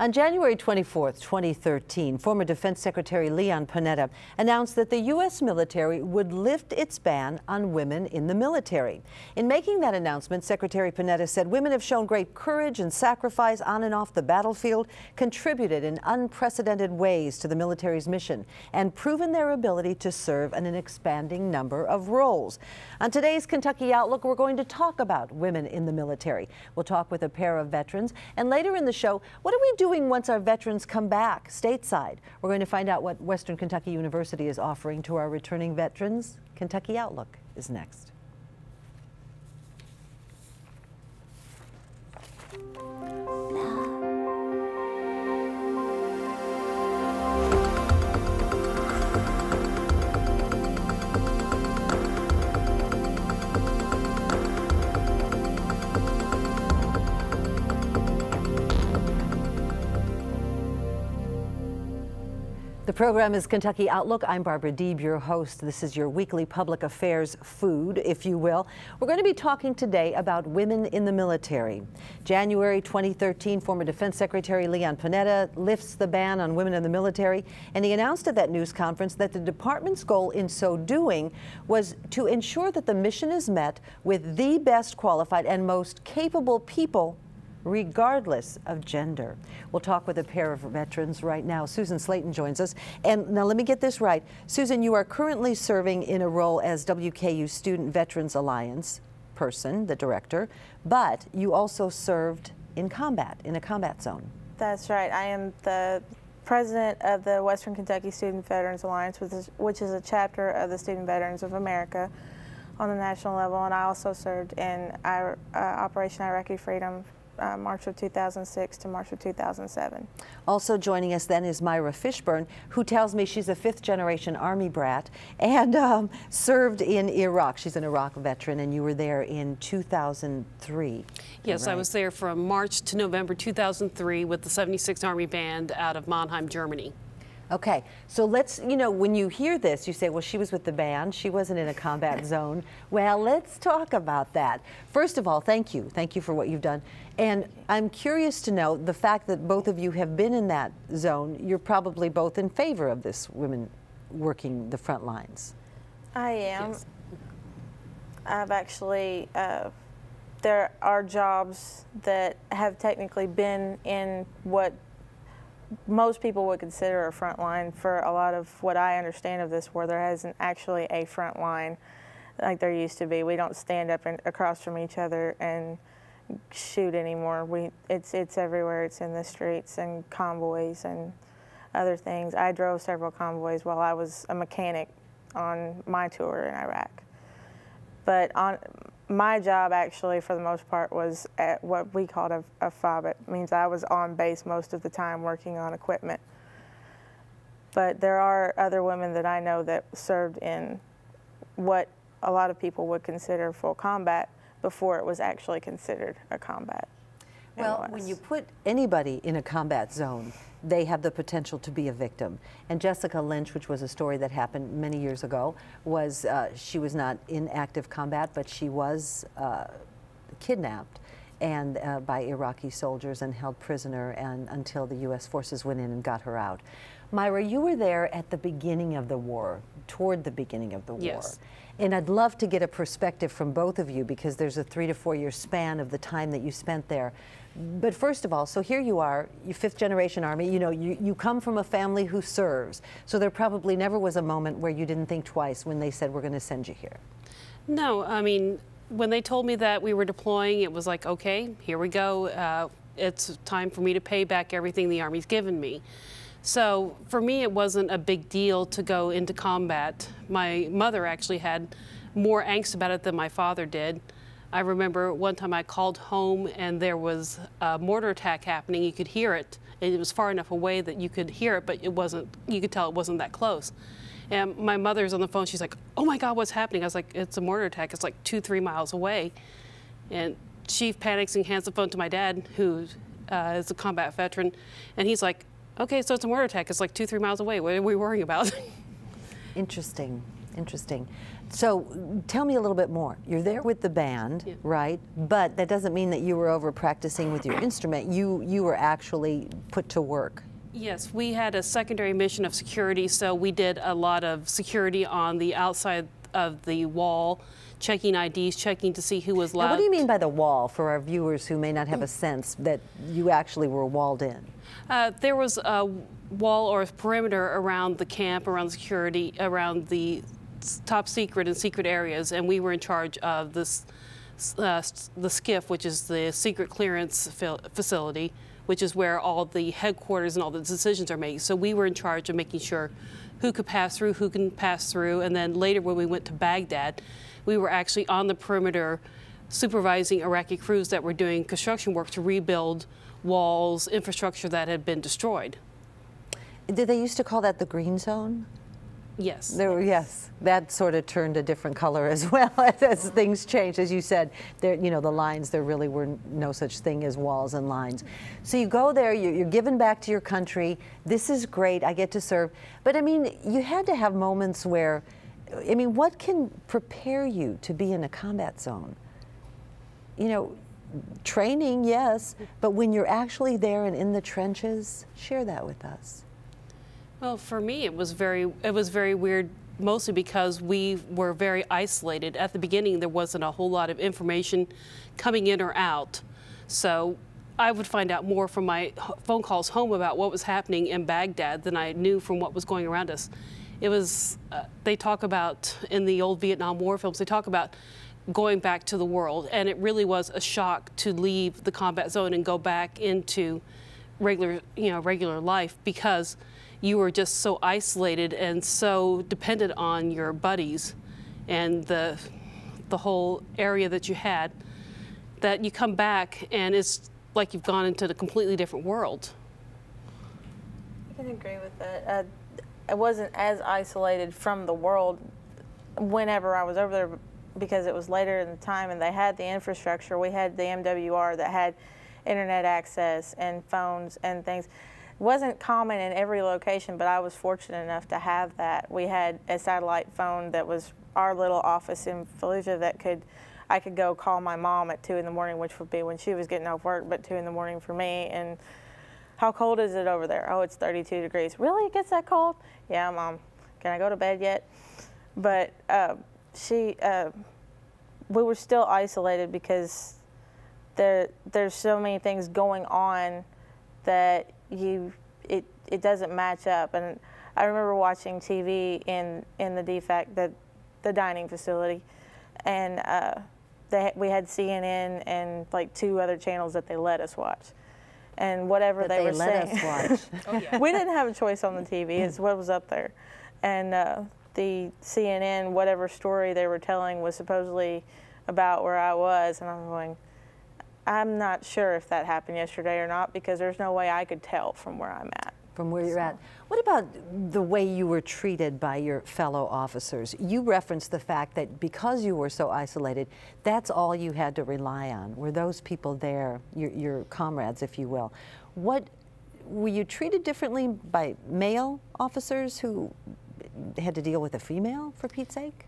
On January 24, 2013, former Defense Secretary Leon Panetta announced that the U.S. military would lift its ban on women in the military. In making that announcement, Secretary Panetta said women have shown great courage and sacrifice on and off the battlefield, contributed in unprecedented ways to the military's mission, and proven their ability to serve in an expanding number of roles. On today's Kentucky Outlook, we're going to talk about women in the military. We'll talk with a pair of veterans, and later in the show, what are we doing once our veterans come back stateside? We're going to find out what Western Kentucky University is offering to our returning veterans. Kentucky Outlook is next. The program is Kentucky Outlook. I'm Barbara Deeb, your host. This is your weekly public affairs food, if you will. We're going to be talking today about women in the military. January 2013, former Defense Secretary Leon Panetta lifts the ban on women in the military, and he announced at that news conference that the department's goal in so doing was to ensure that the mission is met with the best qualified and most capable people, regardless of gender. We'll talk with a pair of veterans right now. Susan Slaton joins us. And now let me get this right. Susan, you are currently serving in a role as WKU Student Veterans Alliance person, the director, but you also served in combat, in a combat zone. That's right. I am the president of the Western Kentucky Student Veterans Alliance, which is a chapter of the Student Veterans of America on the national level, and I also served in Operation Iraqi Freedom March of 2006 to March of 2007. Also joining us then is Myra Fishburn, who tells me she's a fifth-generation Army brat and served in Iraq. She's an Iraq veteran, and you were there in 2003. Yes, right? I was there from March to November 2003 with the 76th Army Band out of Mannheim, Germany. Okay, so let's, when you hear this, you say, well, she was with the band, she wasn't in a combat zone. Well, let's talk about that. First of all, thank you. Thank you for what you've done. And I'm curious to know, the fact that both of you have been in that zone, you're probably both in favor of this women working the front lines. I am. Yes. I've actually, there are jobs that have technically been in what most people would consider a front line. For a lot of what I understand of this war, there isn't actually a front line like there used to be. We don't stand up across from each other and shoot anymore. It's everywhere. It's in the streets and convoys and other things. I drove several convoys while I was a mechanic on my tour in Iraq. But my job actually, for the most part, was at what we called a FOB. It means I was on base most of the time working on equipment. But there are other women that I know that served in what a lot of people would consider full combat before it was actually considered a combat. Well, when you put anybody in a combat zone, they have the potential to be a victim. And Jessica Lynch, which was a story that happened many years ago, was she was not in active combat, but she was kidnapped and by Iraqi soldiers and held prisoner until the U.S. forces went in and got her out. Myra, you were there at the beginning of the war, toward the beginning of the war. Yes. And I'd love to get a perspective from both of you, because there's a 3 to 4 year span of the time that you spent there. But first of all, so here you are, you fifth-generation Army, you come from a family who serves, so there probably never was a moment where you didn't think twice when they said, we're going to send you here. No, I mean, when they told me that we were deploying, it was like, okay, here we go. It's time for me to pay back everything the Army's given me. So for me, it wasn't a big deal to go into combat. My mother actually had more angst about it than my father did. I remember one time I called home and there was a mortar attack happening. You could hear it. It was far enough away that you could hear it, but it wasn't, you could tell it wasn't that close. And my mother's on the phone. She's like, oh my God, what's happening? I was like, it's a mortar attack. It's like 2-3 miles away. And she panics and hands the phone to my dad, who is a combat veteran. And he's like, okay, so it's a mortar attack. It's like 2-3 miles away. What are we worrying about? Interesting. Interesting. So tell me a little bit more. You're there with the band, yeah, right? But that doesn't mean that you were over practicing with your instrument. You were actually put to work. Yes, we had a secondary mission of security, so we did a lot of security on the outside of the wall, checking IDs, checking to see who was allowed. Now, what do you mean by the wall, for our viewers who may not have a sense that you actually were walled in? There was a wall or a perimeter around the camp, around the security, around the top secret and secret areas, and we were in charge of this, the SCIF, which is the secret clearance facility, which is where all the headquarters and all the decisions are made. So we were in charge of making sure who could pass through, who can pass through, and then later when we went to Baghdad, we were actually on the perimeter supervising Iraqi crews that were doing construction work to rebuild walls, infrastructure that had been destroyed. Did they used to call that the green zone? Yes. Yes, that sort of turned a different color as well as things changed. As you said, there, you know, the lines, there really were no such thing as walls and lines. So you go there, you're given back to your country. This is great, I get to serve. But I mean, you had to have moments where, I mean, what can prepare you to be in a combat zone? You know, training, yes, but when you're actually there and in the trenches, share that with us. Well, for me, it was very weird, mostly because we were very isolated. At the beginning, there wasn't a whole lot of information coming in or out. So I would find out more from my phone calls home about what was happening in Baghdad than I knew from what was going around us. It was, they talk about, in the old Vietnam War films, they talk about going back to the world, and it really was a shock to leave the combat zone and go back into regular life, because you were just so isolated and so dependent on your buddies and the whole area that you had, that you come back and it's like you've gone into a completely different world. I can agree with that. I wasn't as isolated from the world whenever I was over there, because it was later in the time and they had the infrastructure. We had the MWR that had internet access and phones and things. It wasn't common in every location, but I was fortunate enough to have that. We had a satellite phone that was our little office in Fallujah that I could go call my mom at 2 in the morning, which would be when she was getting off work, but 2 in the morning for me. And how cold is it over there? Oh, it's 32 degrees. Really? It gets that cold? Yeah, Mom. Can I go to bed yet? But we were still isolated because there's so many things going on that it doesn't match up. And I remember watching TV in the DFAC, the dining facility, and we had CNN and like 2 other channels that they let us watch. And whatever they were saying, let us watch. Oh, yeah. We didn't have a choice on the TV. It's what was up there. And the CNN, whatever story they were telling was supposedly about where I was, and I'm going, I'm not sure if that happened yesterday or not, because there's no way I could tell from where I'm at. From where you're at. What about the way you were treated by your fellow officers? You referenced the fact that because you were so isolated, that's all you had to rely on. Were those people there, your comrades, if you will? Were you treated differently by male officers who had to deal with a female, for Pete's sake?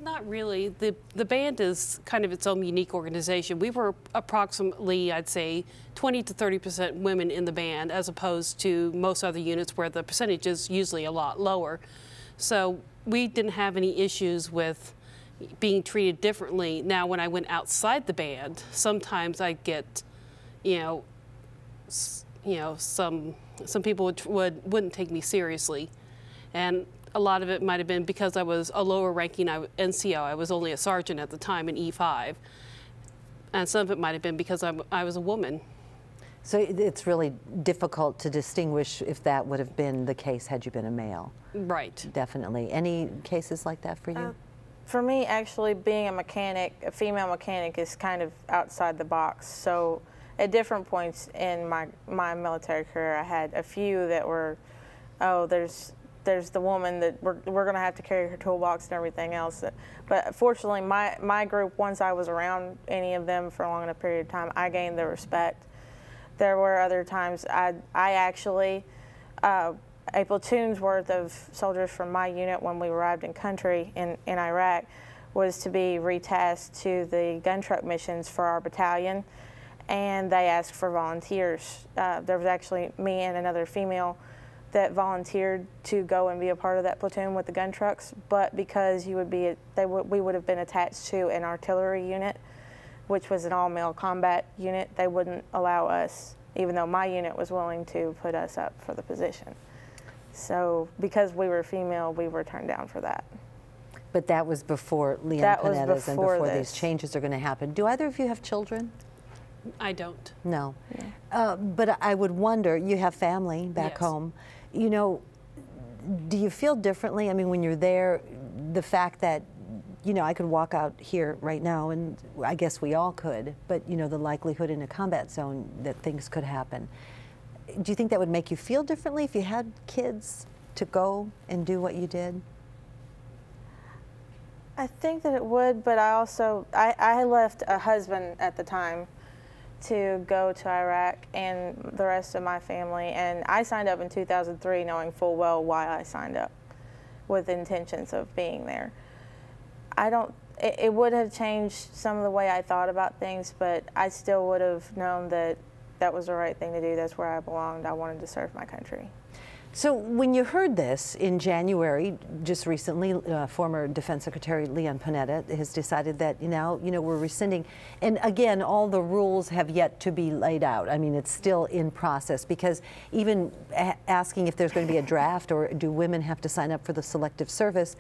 Not really. The band is kind of its own unique organization. We were approximately, I'd say, 20 to 30% women in the band, as opposed to most other units where the percentage is usually a lot lower. So we didn't have any issues with being treated differently. Now, when I went outside the band, sometimes I'd get, some people wouldn't take me seriously, and a lot of it might have been because I was a lower ranking NCO. I was only a sergeant at the time in E5. And some of it might have been because I was a woman. So it's really difficult to distinguish if that would have been the case had you been a male. Right. Definitely. Any cases like that for you? For me, actually, being a mechanic, a female mechanic, is kind of outside the box. So at different points in my military career, I had a few that were, oh, there's the woman that we're going to have to carry her toolbox and everything else. But fortunately, my group, once I was around any of them for a long enough period of time, I gained their respect. There were other times I actually, a platoon's worth of soldiers from my unit when we arrived in country in Iraq was to be retasked to the gun truck missions for our battalion, and they asked for volunteers. There was actually me and another female that volunteered to go and be a part of that platoon with the gun trucks, but because we would have been attached to an artillery unit, which was an all-male combat unit, they wouldn't allow us, even though my unit was willing to put us up for the position. So because we were female, we were turned down for that. But that was before Leon Panetta's and before this. These changes are going to happen. Do either of you have children? I don't. No. But I would wonder, you have family back home. You know, do you feel differently? I mean, when you're there, the fact that, you know, I could walk out here right now, and I guess we all could, but, you know, the likelihood in a combat zone that things could happen. Do you think that would make you feel differently if you had kids to go and do what you did? I think that it would, but I also, I left a husband at the time to go to Iraq and the rest of my family, and I signed up in 2003 knowing full well why I signed up, with intentions of being there. It would have changed some of the way I thought about things, but I still would have known that that was the right thing to do. That's where I belonged. I wanted to serve my country. So when you heard this in January, just recently, former Defense Secretary Leon Panetta has decided that we're rescinding. And again, all the rules have yet to be laid out. I mean, it's still in process, because even asking if there's going to be a draft or do women have to sign up for the selective service,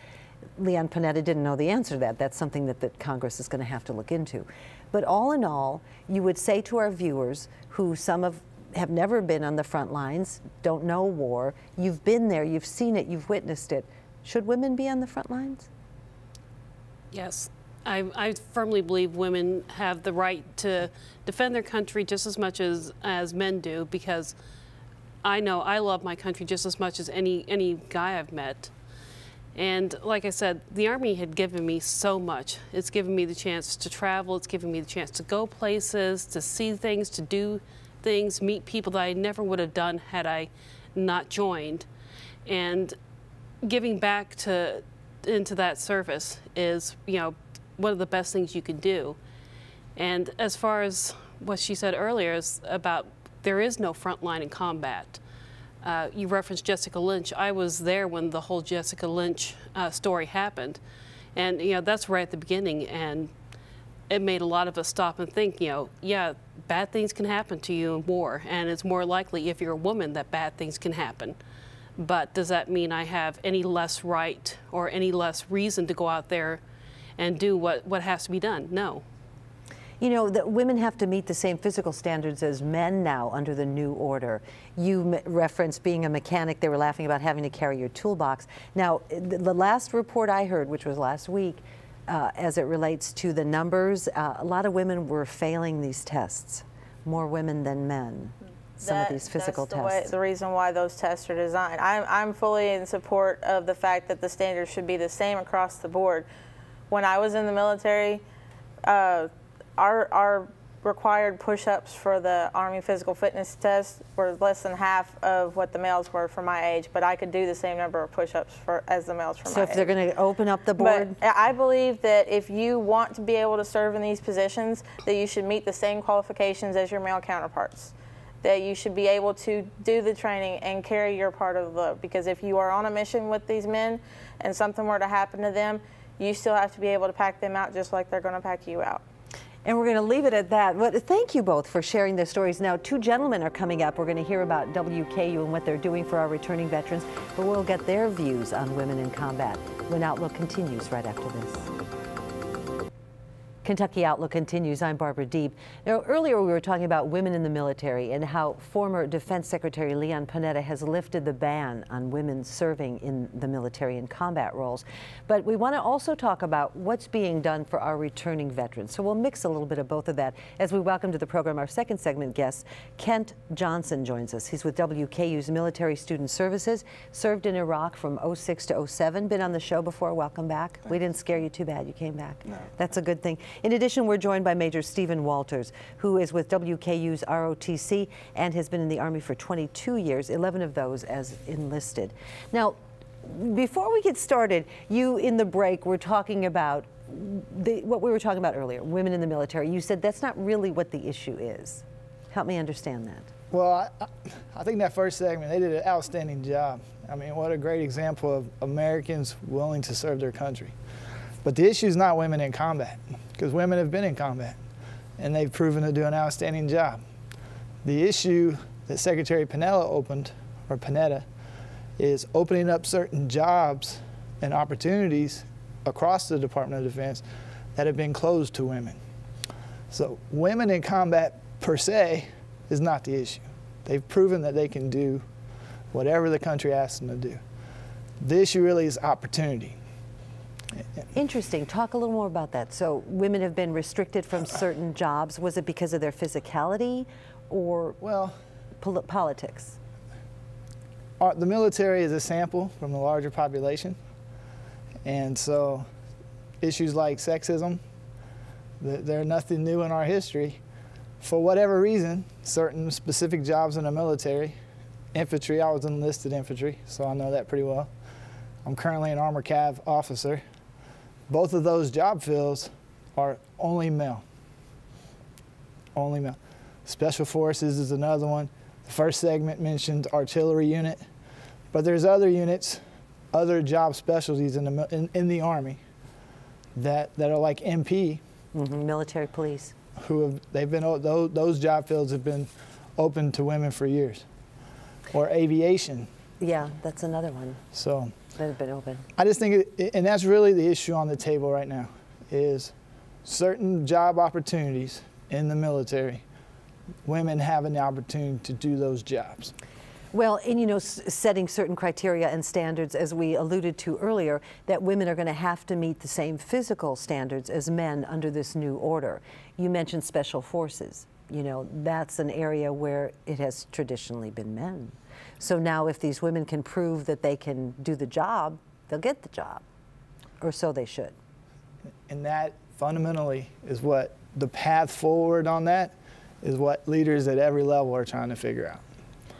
Leon Panetta didn't know the answer to that. That's something that Congress is going to have to look into. But all in all, you would say to our viewers, who some of have never been on the front lines, don't know war, you've been there, you've seen it, you've witnessed it. Should women be on the front lines? Yes. I firmly believe women have the right to defend their country just as much as men do, because I know I love my country just as much as any guy I've met. And like I said, the Army had given me so much. It's given me the chance to travel, it's given me the chance to go places, to see things, to do things, meet people that I never would have done had I not joined. And giving back into that service is, one of the best things you can do. And as far as what she said earlier is about there is no front line in combat. You referenced Jessica Lynch. I was there when the whole Jessica Lynch story happened. And, that's right at the beginning. And it made a lot of us stop and think, yeah, bad things can happen to you in war, and it's more likely if you're a woman that bad things can happen. But does that mean I have any less right or any less reason to go out there and do what has to be done? No. That women have to meet the same physical standards as men now under the new order. You referenced being a mechanic. They were laughing about having to carry your toolbox. Now, the last report I heard, which was last week, as it relates to the numbers, a lot of women were failing these tests, more women than men, some of these physical tests. The reason why those tests are designed. I'm fully in support of the fact that the standards should be the same across the board. When I was in the military, our required push-ups for the Army physical fitness test were less than half of what the males were for my age, but I could do the same number of push-ups as the males for my age. So if they're going to open up the board? But I believe that if you want to be able to serve in these positions, that you should meet the same qualifications as your male counterparts. That you should be able to do the training and carry your part of the load. Because if you are on a mission with these men and something were to happen to them, you still have to be able to pack them out just like they're going to pack you out. And we're going to leave it at that. But thank you both for sharing their stories. Now, two gentlemen are coming up. We're going to hear about WKU and what they're doing for our returning veterans, but we'll get their views on women in combat when Outlook continues right after this. Kentucky Outlook continues. I'm Barbara Deeb. Now, earlier we were talking about women in the military and how former Defense Secretary Leon Panetta has lifted the ban on women serving in the military in combat roles. But we want to also talk about what's being done for our returning veterans. So we'll mix a little bit of both of that as we welcome to the program our second segment guest. Kent Johnson joins us. He's with WKU's Military Student Services, served in Iraq from 06 to 07. Been on the show before. Welcome back. Thanks. We didn't scare you too bad. You came back. No. That's a good thing. In addition, we're joined by Major Stephan Walters, who is with WKU's ROTC and has been in the Army for 22 years, 11 of those as enlisted. Now, before we get started, you in the break were talking about what we were talking about earlier, women in the military. You said that's not really what the issue is. Help me understand that. Well, I think that first segment, they did an outstanding job. I mean, what a great example of Americans willing to serve their country. But the issue is not women in combat, because women have been in combat, and they've proven to do an outstanding job. The issue that Secretary Panetta, is opening up certain jobs and opportunities across the Department of Defense that have been closed to women. So women in combat per se is not the issue. They've proven that they can do whatever the country asks them to do. The issue really is opportunity. Interesting. Talk a little more about that. So women have been restricted from certain jobs. Was it because of their physicality or politics? The military is a sample from the larger population. And so issues like sexism, they're nothing new in our history. For whatever reason, certain specific jobs in the military, infantry, I was enlisted infantry, so I know that pretty well. I'm currently an Armor Cav officer. Both of those job fields are only male. Only male. Special Forces is another one. The first segment mentioned artillery unit, but there's other units, other job specialties in the Army that are like MP. Military police. Those job fields have been open to women for years. Or aviation. Yeah, that's another one. So that have been open. I just think, and that's really the issue on the table right now, is certain job opportunities in the military, women having the opportunity to do those jobs. Well, and you know, setting certain criteria and standards, as we alluded to earlier, that women are going to have to meet the same physical standards as men under this new order. You mentioned Special Forces. You know, that's an area where it has traditionally been men. So now if these women can prove that they can do the job, they'll get the job, or so they should. And that fundamentally is what the path forward on that is what leaders at every level are trying to figure out.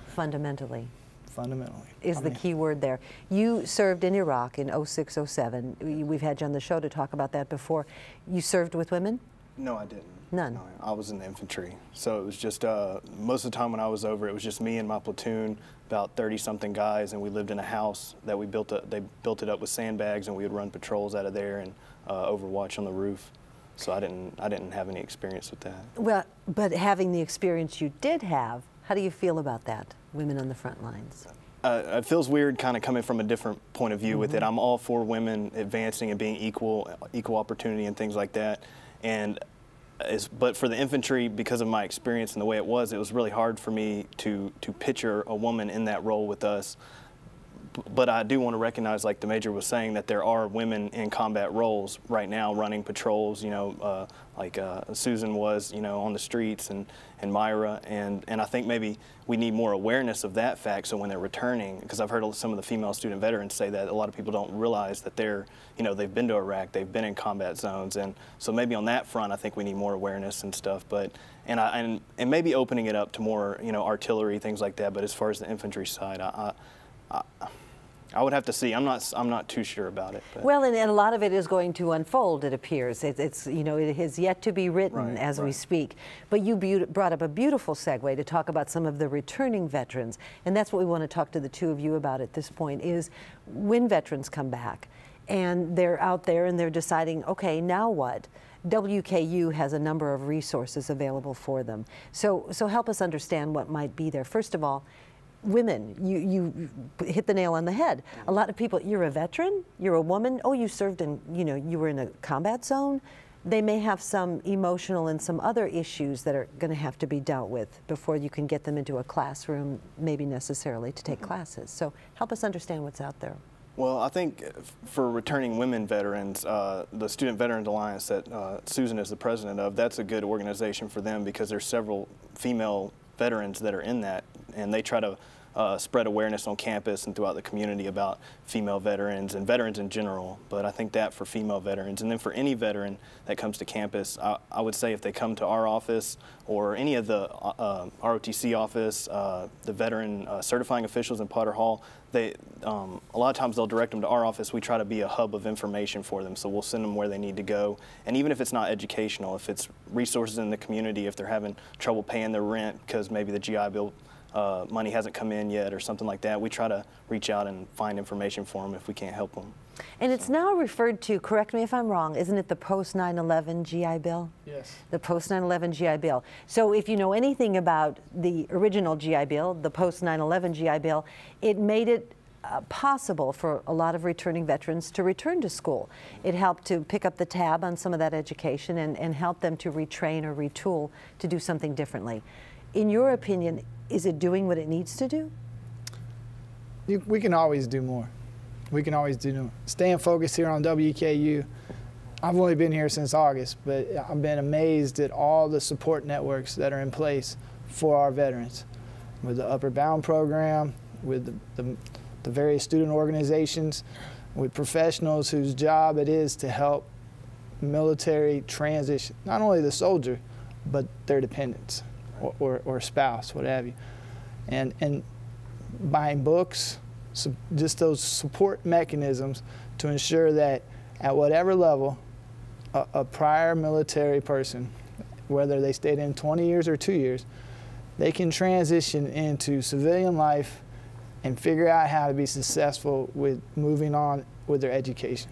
Fundamentally. Fundamentally. Is the key word there. You served in Iraq in 06, 07. We've had you on the show to talk about that before. You served with women? No, I didn't. None? No, I was in the infantry. So it was just, most of the time when I was over, it was just me and my platoon, about 30-something guys, and we lived in a house that we built, they built it up with sandbags, and we would run patrols out of there and overwatch on the roof. So I didn't have any experience with that. Well, but having the experience you did have, how do you feel about that, women on the front lines? It feels weird kind of coming from a different point of view with it. I'm all for women advancing and being equal opportunity and things like that. But for the infantry, because of my experience and the way it was really hard for me to picture a woman in that role with us. But I do want to recognize, like the Major was saying, that there are women in combat roles right now running patrols, you know, like Susan was, you know, on the streets, and Myra, and I think maybe we need more awareness of that fact, so when they're returning, because I've heard some of the female student veterans say that a lot of people don't realize that they're, you know, they've been to Iraq, they've been in combat zones, and so maybe on that front I think we need more awareness and stuff, but and maybe opening it up to more, you know, artillery, things like that. But as far as the infantry side, I would have to see. I'm not too sure about it. But. Well, and a lot of it is going to unfold, it appears. It's you know, it has yet to be written as we speak. But you brought up a beautiful segue to talk about some of the returning veterans, and that's what we want to talk to the two of you about at this point, is when veterans come back and they're out there and they're deciding, okay, now what? WKU has a number of resources available for them. So help us understand what might be there. First of all, women, you hit the nail on the head. A lot of people, you're a veteran, you're a woman, oh, you served in, you know, you were in a combat zone. They may have some emotional and some other issues that are going to have to be dealt with before you can get them into a classroom, maybe necessarily to take classes. So help us understand what's out there. Well, I think for returning women veterans, the Student Veterans Alliance that Susan is the president of, that's a good organization for them because there's several female veterans that are in that, and they try to spread awareness on campus and throughout the community about female veterans and veterans in general. But I think that for female veterans, and then for any veteran that comes to campus, I would say if they come to our office or any of the ROTC office, the veteran certifying officials in Potter Hall, a lot of times they'll direct them to our office. We try to be a hub of information for them, so we'll send them where they need to go. And even if it's not educational, if it's resources in the community, if they're having trouble paying their rent because maybe the GI Bill money hasn't come in yet or something like that, we try to reach out and find information for them if we can't help them. And it's now referred to, correct me if I'm wrong, isn't it the post-9/11 GI Bill? Yes. The post-9/11 GI Bill. So if you know anything about the original GI Bill, the post-9/11 GI Bill, it made it possible for a lot of returning veterans to return to school. It helped to pick up the tab on some of that education and help them to retrain or retool to do something differently. In your opinion, is it doing what it needs to do? We can always do more. We can always do more. Staying focused here on WKU, I've only been here since August, but I've been amazed at all the support networks that are in place for our veterans. With the Upper Bound program, with the various student organizations, with professionals whose job it is to help military transition, not only the soldier, but their dependents or spouse, what have you. And buying books, so just those support mechanisms to ensure that at whatever level a prior military person, whether they stayed in 20 years or 2 years, they can transition into civilian life and figure out how to be successful with moving on with their education.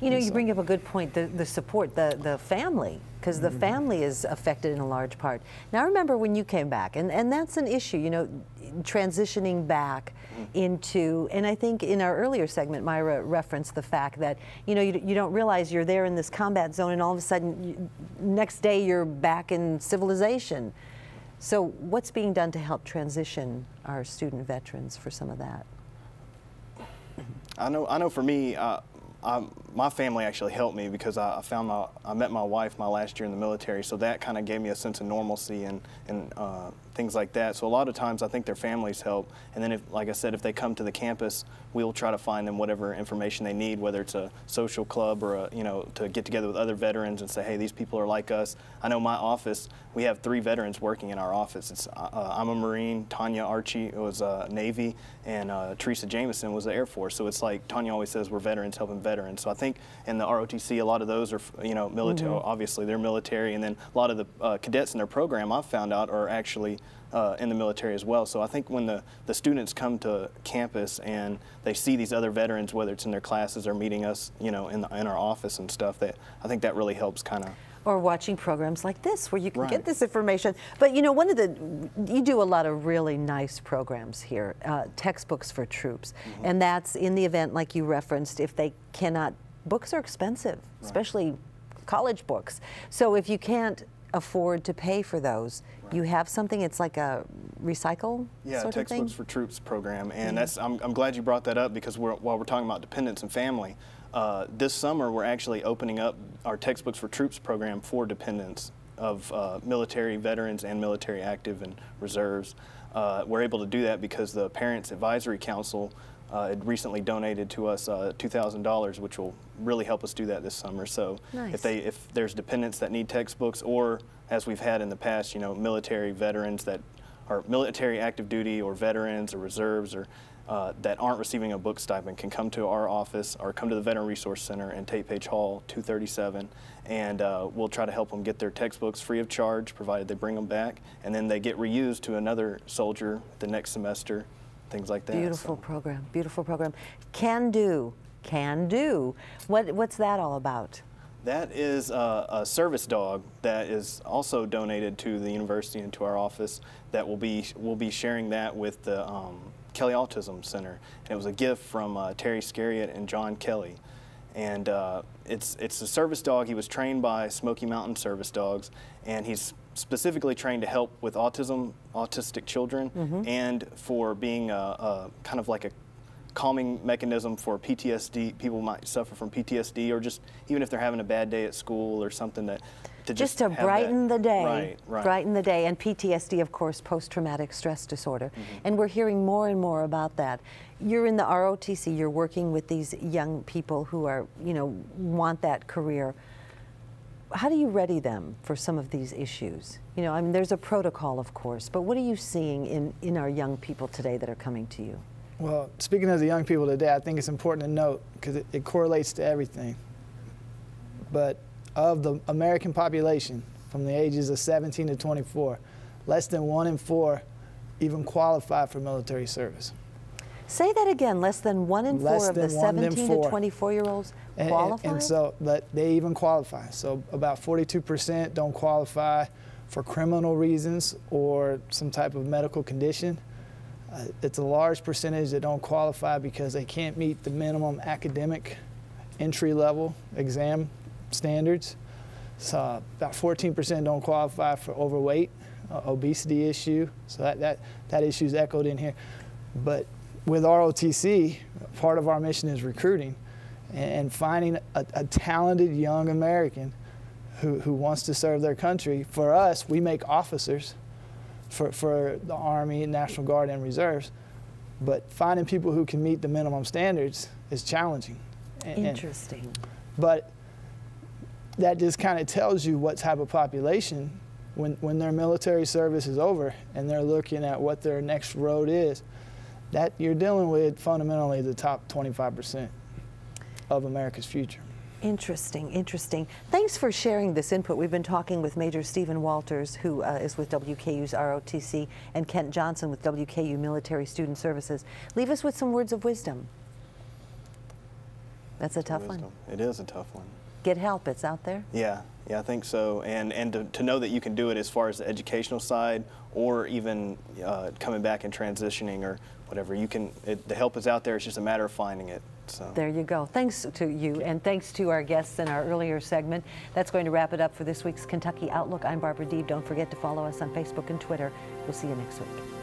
You know, you bring up a good point, the support, the family, because the family is affected in a large part. Now, I remember when you came back, and that's an issue, you know, transitioning back into, and I think in our earlier segment, Myra referenced the fact that, you know, you don't realize you're there in this combat zone and all of a sudden, next day you're back in civilization. So what's being done to help transition our student veterans for some of that? I know for me, my family actually helped me because I met my wife my last year in the military, so that kind of gave me a sense of normalcy and things like that. So a lot of times I think their families help, and then if, like I said, if they come to the campus, we'll try to find them whatever information they need, whether it's a social club or you know, to get together with other veterans and say, hey, these people are like us. I know my office, we have 3 veterans working in our office. It's I'm a Marine, Tanya Archie was Navy, and Teresa Jameson was the Air Force. So it's like Tanya always says, we're veterans helping veterans. So I think in the ROTC, a lot of those are, you know, military. Obviously, they're military, and then a lot of the cadets in their program I've found out are actually in the military as well. So I think when the students come to campus and they see these other veterans, whether it's in their classes or meeting us, you know, in our office and stuff, I think that really helps kind of. Or watching programs like this where you can get this information. But you know, you do a lot of really nice programs here, textbooks for troops. And that's in the event, like you referenced, if they cannot, books are expensive, especially college books. So if you can't afford to pay for those, you have something, it's like a recycle sort of thing? Textbooks for Troops program. And that's, I'm glad you brought that up because while we're talking about dependents and family, this summer we're actually opening up our Textbooks for Troops program for dependents of military veterans and military active and reserves. We're able to do that because the Parents Advisory Council had recently donated to us $2,000, which will really help us do that this summer. So if there's dependents that need textbooks, or as we've had in the past, you know, military veterans that are military active duty or veterans or reserves or that aren't receiving a book stipend can come to our office or come to the Veteran Resource Center in Tate Page Hall 237, and we'll try to help them get their textbooks free of charge, provided they bring them back, and then they get reused to another soldier the next semester, things like that. Beautiful program, beautiful program. Can do. What's that all about? That is a service dog that is also donated to the university and to our office. That we'll be sharing that with the Kelly Autism Center. And it was a gift from Terry Scariot and John Kelly. And it's a service dog. He was trained by Smoky Mountain Service Dogs, and he's specifically trained to help with autistic children, and for being kind of like a calming mechanism for PTSD. People might suffer from PTSD, or just even if they're having a bad day at school or something, that just to brighten the day. Right. Brighten the day. And PTSD, of course, post-traumatic stress disorder. And we're hearing more and more about that. You're in the ROTC, you're working with these young people who are, you know, want that career. How do you ready them for some of these issues? You know, I mean, there's a protocol, of course, but what are you seeing in our young people today that are coming to you? Well, speaking of the young people today, I think it's important to note, because it correlates to everything. But of the American population, from the ages of 17 to 24, less than 1 in 4 even qualify for military service. Say that again, less than 1 in 4 of the 17 to 24-year-olds qualify? And so they even qualify. So about 42% don't qualify for criminal reasons or some type of medical condition. It's a large percentage that don't qualify because they can't meet the minimum academic entry-level exam standards. So about 14% don't qualify for overweight, obesity issue. So that issue is echoed in here. But with ROTC, part of our mission is recruiting and finding a talented young American who wants to serve their country. For us, we make officers for the Army, National Guard, and Reserves. But finding people who can meet the minimum standards is challenging. Interesting. But that just kind of tells you what type of population, when their military service is over and they're looking at what their next road is, that you're dealing with fundamentally the top 25% of America's future. Interesting, interesting. Thanks for sharing this input. We've been talking with Major Stephan Walters, who is with WKU's ROTC, and Kent Johnson with WKU Military Student Services. Leave us with some words of wisdom. That's a tough one. It is a tough one. Get help, it's out there? Yeah, I think so. And to know that you can do it as far as the educational side, or even coming back and transitioning or whatever, you can, the help is out there, it's just a matter of finding it. So. There you go. Thanks to you, and thanks to our guests in our earlier segment. That's going to wrap it up for this week's Kentucky Outlook. I'm Barbara Deeb. Don't forget to follow us on Facebook and Twitter. We'll see you next week.